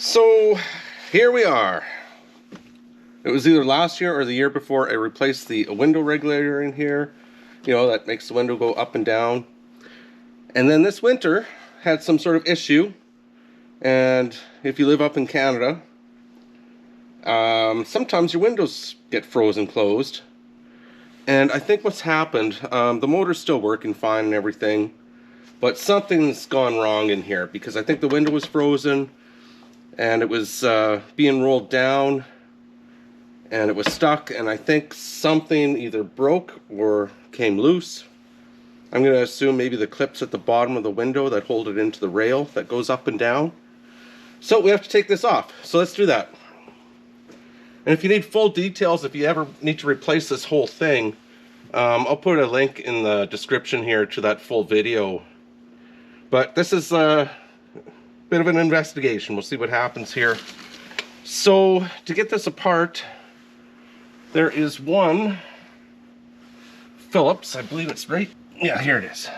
So here we are. It was either last year or the year before I replaced the window regulator in here. You know, that makes the window go up and down. And then this winter had some sort of issue. And if you live up in Canada, sometimes your windows get frozen closed. And I think what's happened, the motor's still working fine and everything, but something's gone wrong in here because I think the window was frozen and it was being rolled down and it was stuck, and I think something either broke or came loose. I'm going to assume maybe the clips at the bottom of the window that hold it into the rail that goes up and down. So we have to take this off. So let's do that. And if you need full details, if you ever need to replace this whole thing, I'll put a link in the description here to that full video. But this is a bit of an investigation. We'll see what happens here. So to get this apart, there is one Phillips, I believe it's right. Yeah, here it is.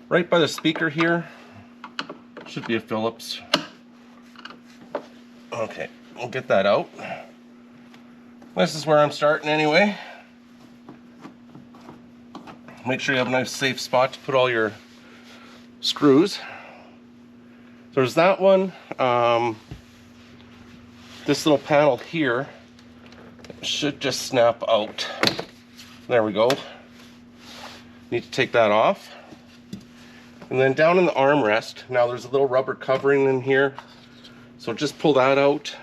Right by the speaker here. Should be a Phillips. Okay, we'll get that out. This is where I'm starting anyway. Make sure you have a nice safe spot to put all your screws. So there's that one. This little panel here should just snap out. There we go. Need to take that off. And then down in the armrest, now there's a little rubber covering in here. So just pull that out.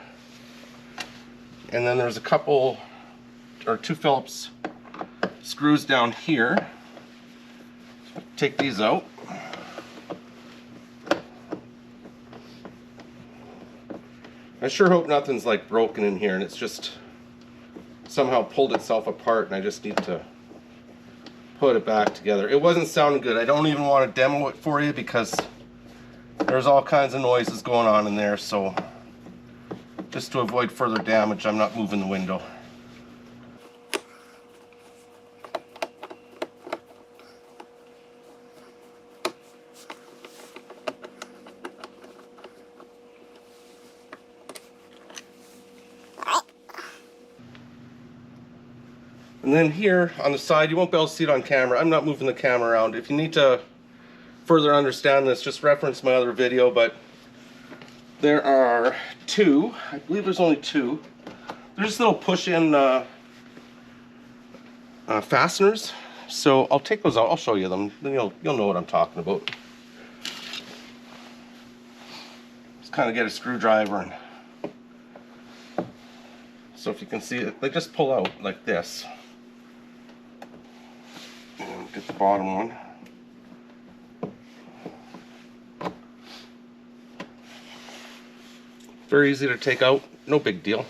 And then there's a couple, or two Phillips screws down here. So take these out. I sure hope nothing's like broken in here and it's just somehow pulled itself apart and I just need to put it back together. It wasn't sounding good. I don't even want to demo it for you because there's all kinds of noises going on in there, so just to avoid further damage, I'm not moving the window. And then here on the side, you won't be able to see it on camera. I'm not moving the camera around. If you need to further understand this, just reference my other video, but there are two. I believe there's only two. They're just little push-in fasteners. So I'll take those out. I'll show you them. Then you'll know what I'm talking about. Just kind of get a screwdriver and so if you can see it, they just pull out like this. And get the bottom one. Very easy to take out, no big deal.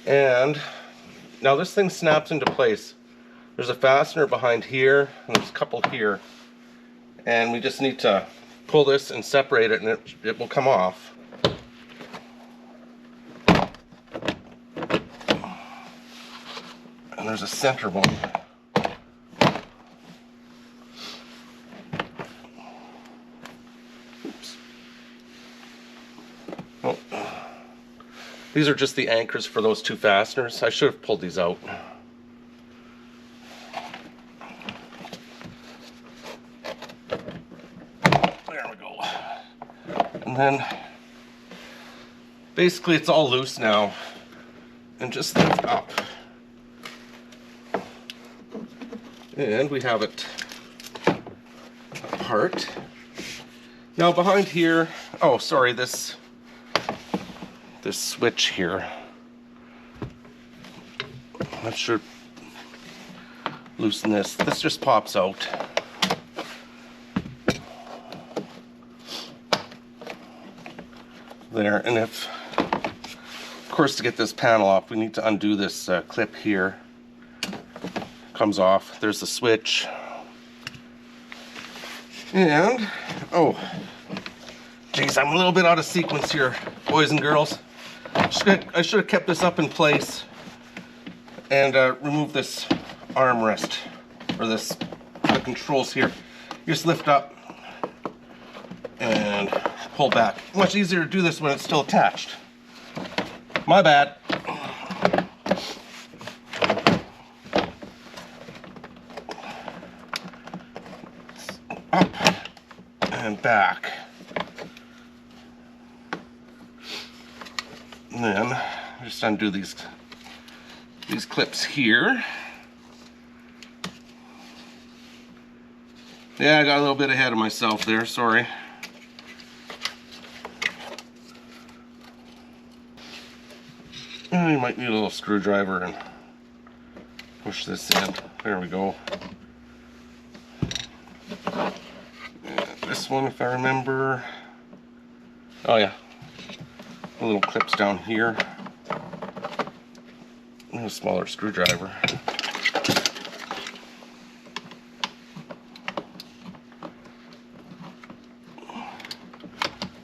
And now this thing snaps into place. There's a fastener behind here, and there's a couple here. And we just need to pull this and separate it, and it will come off. And there's a center one. Oops. Oh. These are just the anchors for those two fasteners. I should have pulled these out. There we go. And then basically it's all loose now. And just lift up. And we have it apart. Now behind here, oh sorry, this switch here, that should loosen this. This just pops out. There, and if, of course, to get this panel off, we need to undo this clip here. Comes off. There's the switch. And, oh, geez, I'm a little bit out of sequence here, boys and girls. I should have kept this up in place and remove this armrest, or the controls here. You just lift up and pull back. Much easier to do this when it's still attached. My bad. Up and back. And then just undo these clips here. Yeah, I got a little bit ahead of myself there, sorry. You might need a little screwdriver and push this in. There we go. And this one, if I remember. Oh yeah. The little clips down here. And a smaller screwdriver.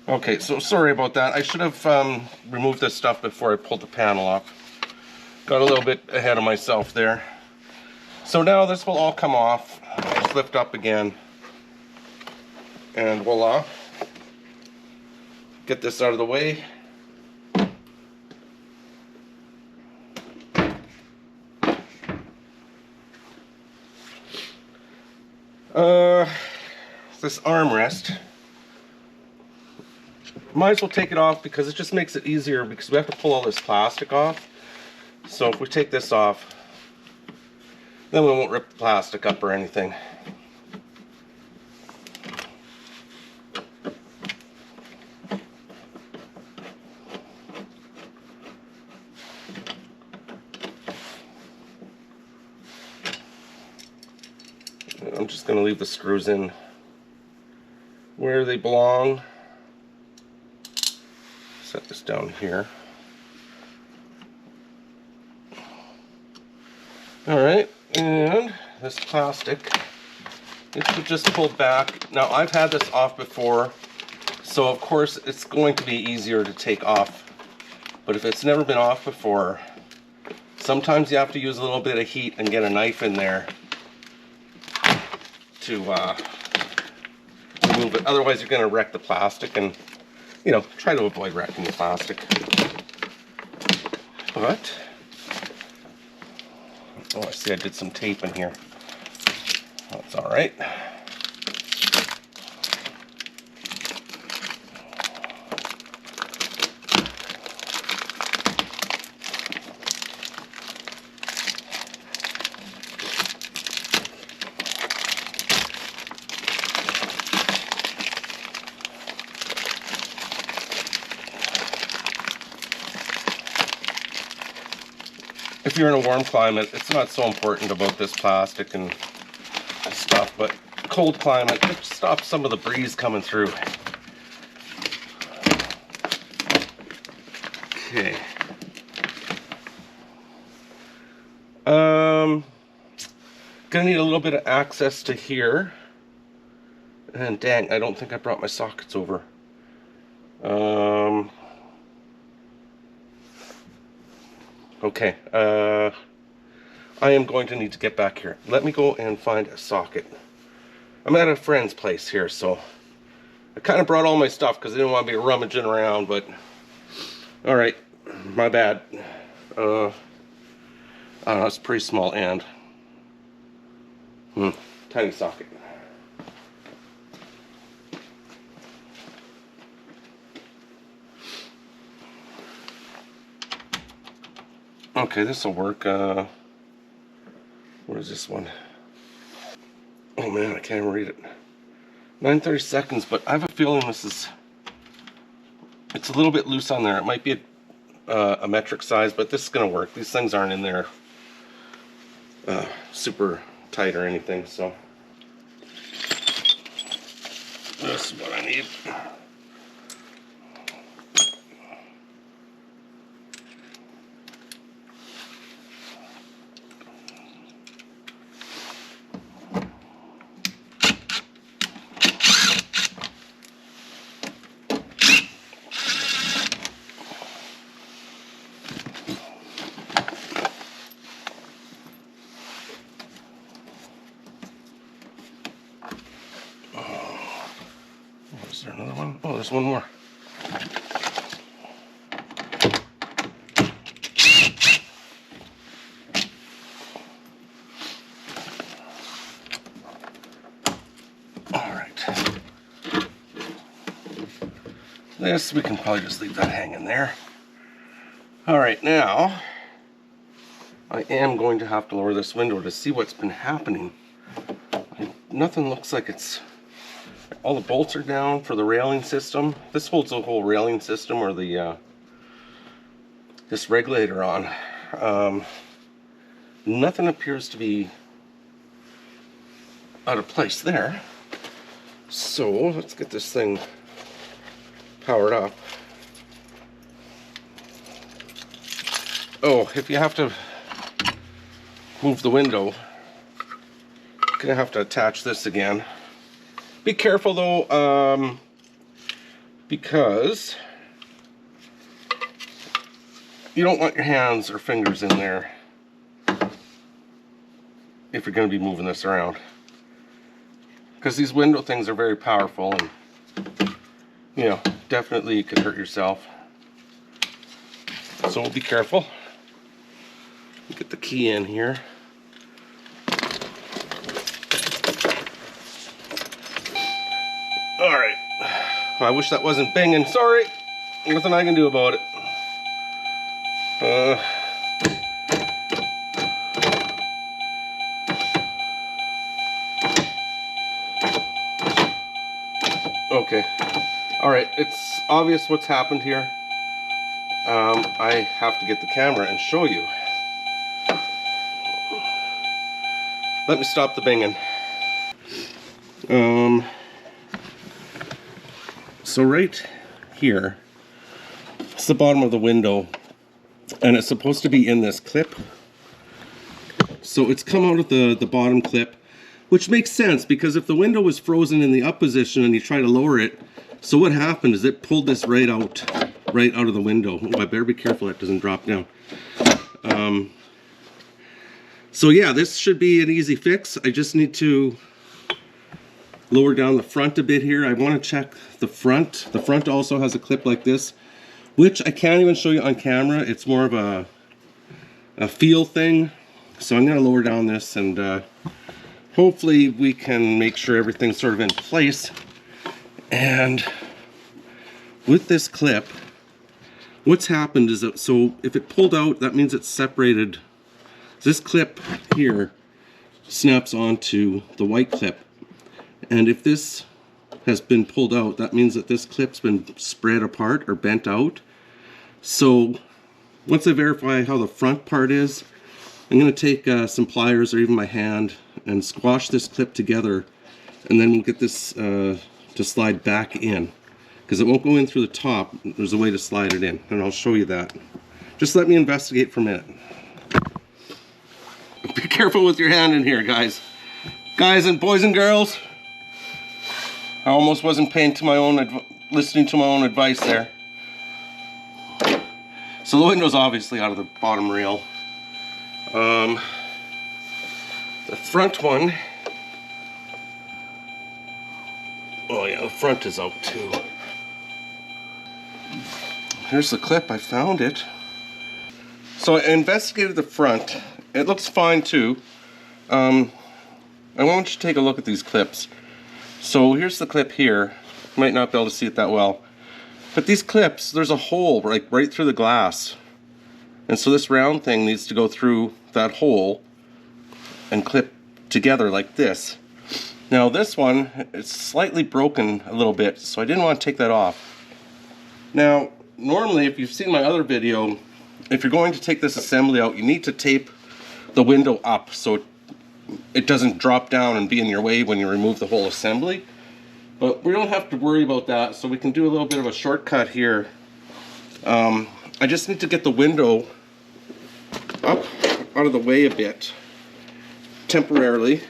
Okay, so sorry about that. I should have removed this stuff before I pulled the panel off. Got a little bit ahead of myself there. So now this will all come off. Just lift up again. And voila. Get this out of the way. This armrest. Might as well take it off because it just makes it easier because we have to pull all this plastic off. So if we take this off, then we won't rip the plastic up or anything. I'm just going to leave the screws in where they belong. Set this down here. Alright, and this plastic, it should just pull back. Now I've had this off before, so of course it's going to be easier to take off. But if it's never been off before, sometimes you have to use a little bit of heat and get a knife in there to remove it. Otherwise you're going to wreck the plastic, and you know, try to avoid wrecking the plastic. But, oh, I see I did some tape in here. That's all right. If you're in a warm climate, it's not so important about this plastic and stuff, but cold climate, it stops some of the breeze coming through. Okay. Gonna need a little bit of access to here. And dang, I don't think I brought my sockets over. Okay, I am going to need to get back here. Let me go and find a socket. I'm at a friend's place here, so I kind of brought all my stuff because I didn't want to be rummaging around, but alright, my bad. I don't know, it's a pretty small end. Tiny socket. Okay, this will work. What is this one? Oh man, I can't even read it. 9:30 seconds, but I have a feeling this is... It's a little bit loose on there. It might be a metric size, but this is going to work. These things aren't in there super tight or anything, so... This is what I need. Is there another one? there's one more. This, we can probably just leave that hanging there. Alright, now I am going to have to lower this window to see what's been happening. Nothing looks like it's... All the bolts are down for the railing system. This holds the whole railing system, or the this regulator on. Nothing appears to be out of place there. So let's get this thing powered up. Oh, if you have to move the window, you're gonna have to attach this again. Be careful though, because you don't want your hands or fingers in there if you're going to be moving this around, because these window things are very powerful, and you know, definitely you could hurt yourself. So we'll be careful. Get the key in here. Alright. I wish that wasn't binging. Sorry. Nothing I can do about it. Okay. Alright, it's obvious what's happened here. I have to get the camera and show you. Let me stop the binging. So right here, it's the bottom of the window, and it's supposed to be in this clip. So it's come out of the bottom clip, which makes sense, because if the window was frozen in the up position and you try to lower it, so what happened is it pulled this right out of the window. Oh, I better be careful that doesn't drop down. So yeah, this should be an easy fix. I just need to lower down the front a bit here. I want to check the front. The front also has a clip like this, which I can't even show you on camera. It's more of a feel thing. So I'm going to lower down this, and hopefully we can make sure everything's sort of in place. And with this clip, what's happened is that, so if it pulled out, that means it's separated. This clip here snaps onto the white clip, and if this has been pulled out, that means that this clip's been spread apart or bent out. So once I verify how the front part is, I'm going to take some pliers or even my hand and squash this clip together, and then we'll get this to slide back in, because it won't go in through the top. There's a way to slide it in, and I'll show you that. Just let me investigate for a minute. Be careful with your hand in here, guys. Guys and boys and girls. I almost wasn't paying to my own, listening to my own advice there. So the window's obviously out of the bottom rail. The front one, oh yeah, the front is out too. Here's the clip, I found it. So I investigated the front. It looks fine too. I want you to take a look at these clips. So here's the clip here. You might not be able to see it that well, but these clips, there's a hole right through the glass, and so this round thing needs to go through that hole and clip together like this. Now this one, it's slightly broken a little bit, so I didn't want to take that off. Now normally, if you've seen my other video, if you're going to take this assembly out, you need to tape the window up so it doesn't drop down and be in your way when you remove the whole assembly. But we don't have to worry about that, so we can do a little bit of a shortcut here. I just need to get the window up out of the way a bit temporarily,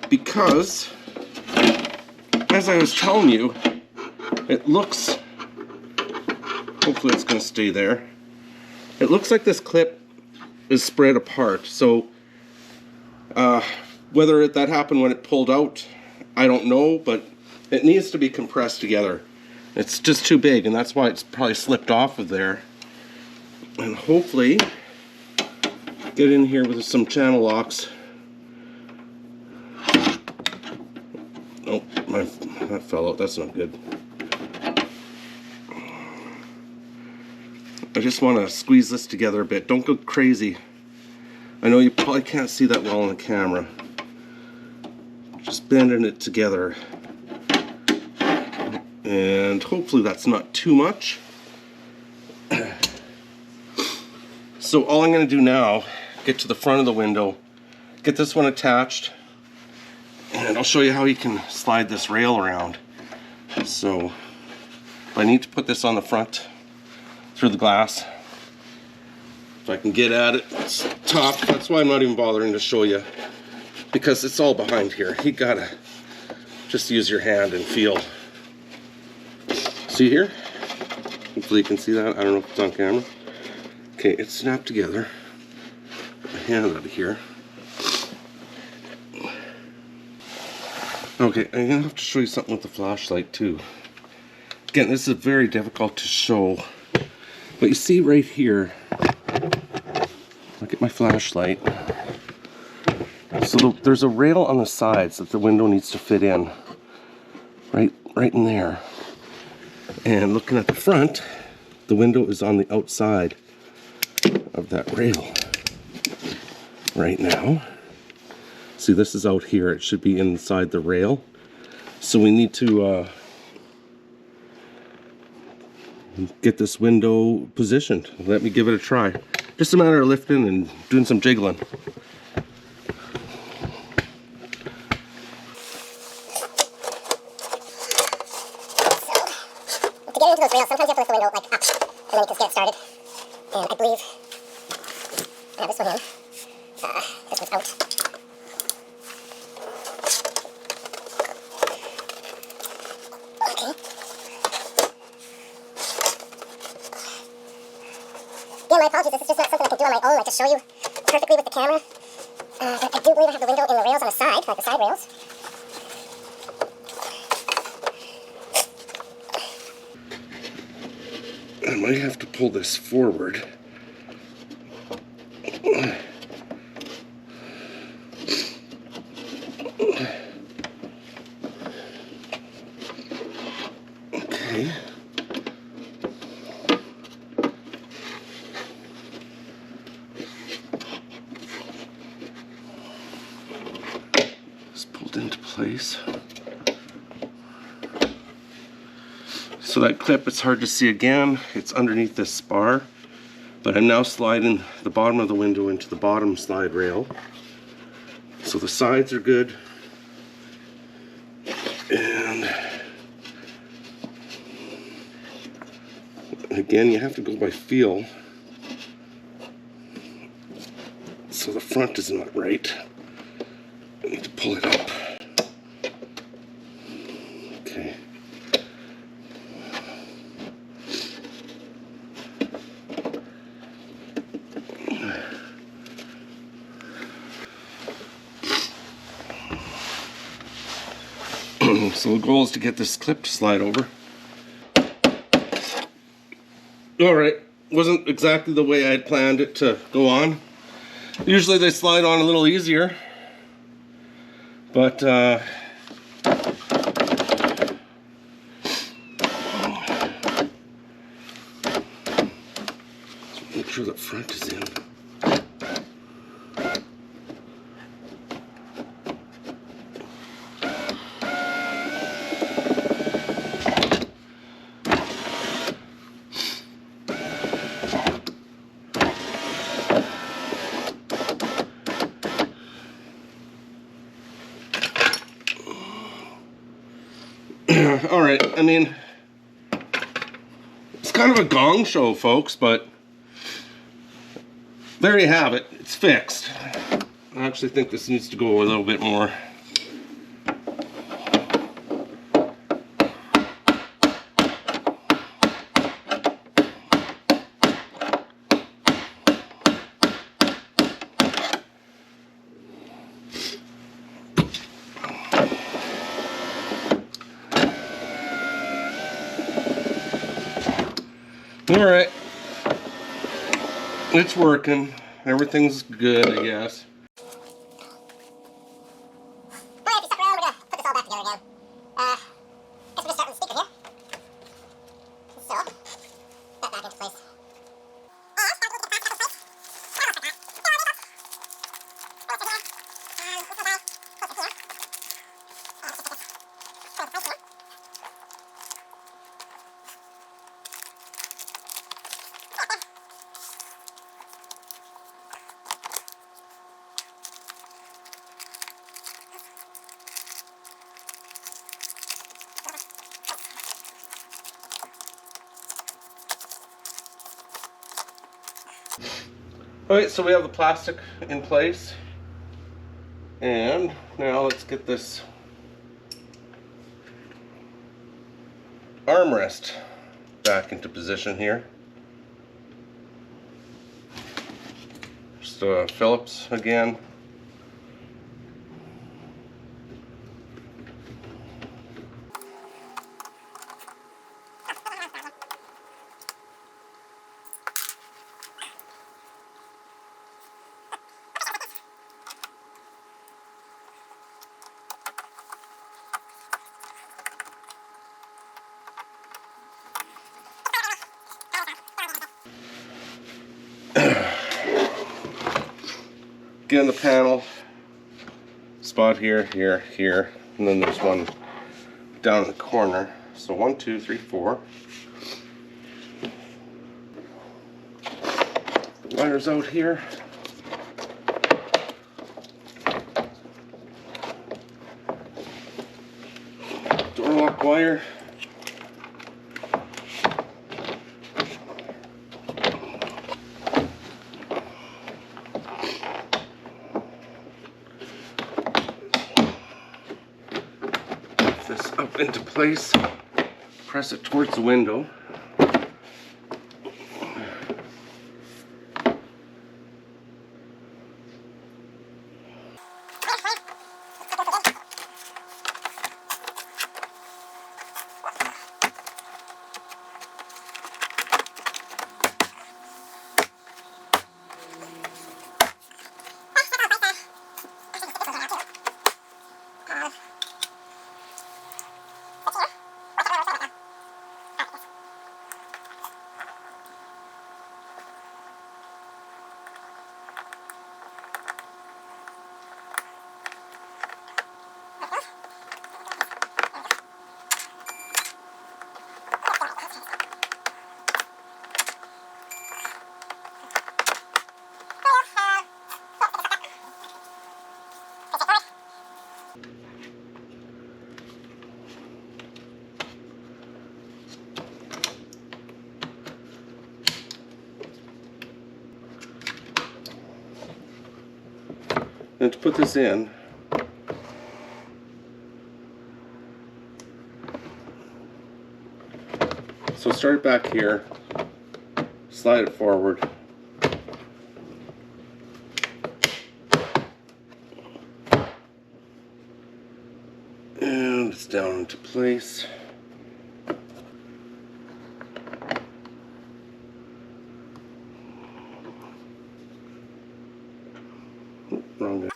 because as I was telling you, it looks, hopefully it's going to stay there, it looks like this clip is spread apart. So whether that happened when it pulled out, I don't know, but it needs to be compressed together. It's just too big, and that's why it's probably slipped off of there. And hopefully get in here with some channel locks. Oh, that fell out. That's not good. I just want to squeeze this together a bit. Don't go crazy. I know you probably can't see that well on the camera. Just bending it together. And hopefully that's not too much. So all I'm going to do now, get to the front of the window, get this one attached, and I'll show you how you can slide this rail around. So I need to put this on the front through the glass. If I can get at it, it's top. That's why I'm not even bothering to show you, because it's all behind here. You gotta just use your hand and feel. See here? Hopefully you can see that. I don't know if it's on camera. Okay, it's snapped together. Put my hand out of here. Okay, I'm gonna have to show you something with the flashlight too. Again, this is very difficult to show, but you see right here, look at my flashlight. So there's a rail on the sides that the window needs to fit in, right in there. And looking at the front, the window is on the outside of that rail right now. See, this is out here. It should be inside the rail. So we need to get this window positioned. Let me give it a try. Just a matter of lifting and doing some jiggling. To get into those rails, sometimes you have to lift the window like up, and then you can get it started. And I believe I have this one in. This one's out. Okay. Again, my apologies. This is just not something I can do on my own, like to show you perfectly with the camera. But I do believe I have the window in the rails on the side, like the side rails. I might have to pull this forward. Okay. It's pulled into place. So that clip, it's hard to see again. It's underneath this spar. But I'm now sliding the bottom of the window into the bottom slide rail. So the sides are good. And again, you have to go by feel. So the front is not right. I need to pull it up. Okay. So the goal is to get this clip to slide over. Alright, wasn't exactly the way I had planned it to go on. Usually they slide on a little easier. But make sure the front is in. Alright, I mean, it's kind of a gong show, folks, but there you have it. It's fixed. I actually think this needs to go a little bit more. All right, it's working. Everything's good, I guess. Alright, if you stuck around, we're gonna put this all back together again. Guess we're just starting the speaker here. So, that back into place. Alright, so we have the plastic in place. And now let's get this armrest back into position here. Just Phillips again. Again, the panel spot here, here, here, and then there's one down in the corner. So 1, 2, 3, 4. Wires out here. Door lock wire. This up into place, press it towards the window. And to put this in, so start it back here, slide it forward, and it's down into place. Wrong guy.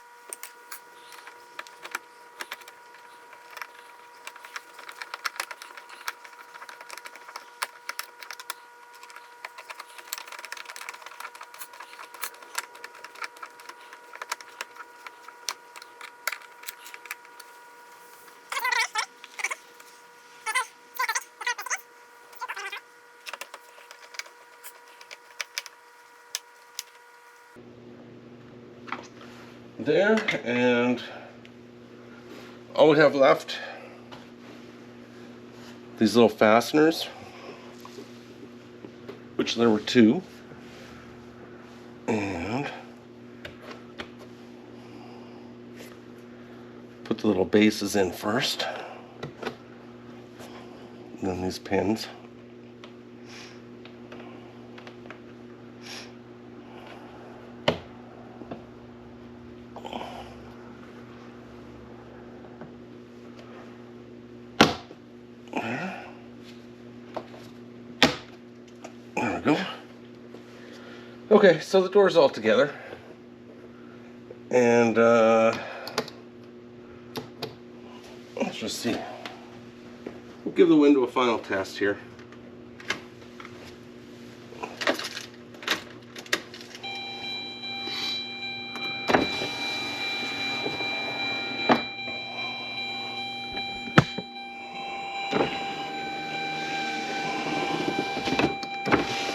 There, and all we have left, these little fasteners, which there were 2, and put the little bases in first, and then these pins. There we go. Okay, so the door's all together. And let's just see. We'll give the window a final test here.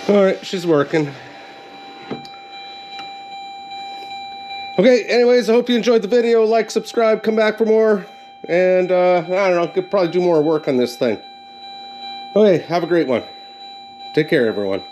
Alright, she's working. Okay, anyways, I hope you enjoyed the video. Like, subscribe, come back for more. And, I don't know, could probably do more work on this thing. Okay, have a great one. Take care, everyone.